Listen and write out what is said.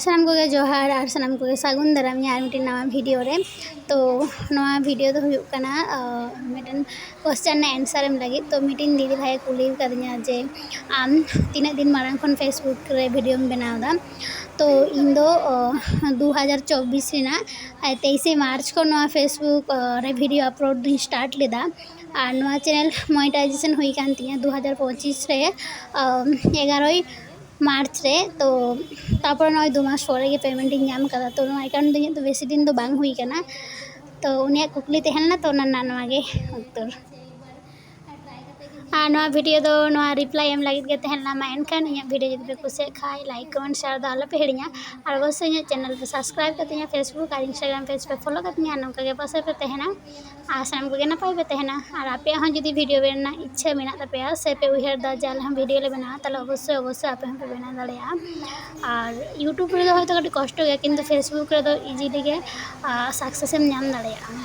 सानाम को जोहार और सानाम को सागुन दाराम और मिट्टी नवा भिडियो रे। तो नवा भिडियो तो हुयुग कना मिटन क्वेश्चन एंसर एम लगी। तो मिटिन दीदी भाई कुली कदिया जे आम तीना दिन मारांग खन फेसबुक रे भिडियो बनावदा। तो इन दो 2024 रेना 23 मार्च को नवा फेसबुक रे भिडियो अपलोड दिन स्टार्ट लेदा और नवा चैनल मोनेटाइजेशन हुई कान तिया 2025 रे 11 मार्च रे। तो तापर नय 2 मास परे गे पेमेंट इन नाम कदा। तो नवा अकाउंट दिन तो बेसी दिन तो बांग हुई कना। तो उनिया कुकली तहना तो नवा गे उत्तर नवा भिडियो दो नवा रिप्लाई एम लगित गे तहना मा एनखान इन भिडियो जदि पे कुसे खाय लाइक कमेंट शेयर दा आलो पे हेड़िया और अवश्य इन चैनल पे सब्सक्राइब करते फेसबुक और इंस्टाग्राम पेज पे फॉलो करते नौका गे पासे पे तहना और सामान को नपाय पे तहना। और आपे हन जदि भिडियो बेना इच्छा मेना तपेया से पे उहर दा जाल हम भिडियो ले बना ताले अवश्य आपे हम पे बना दाड़ेया। और यूट्यूब रे दो होयतो कटि कष्ट गया किंतु फेसबुक रे दो इजीली गे सक्सेस एम नाम दाड़ेया।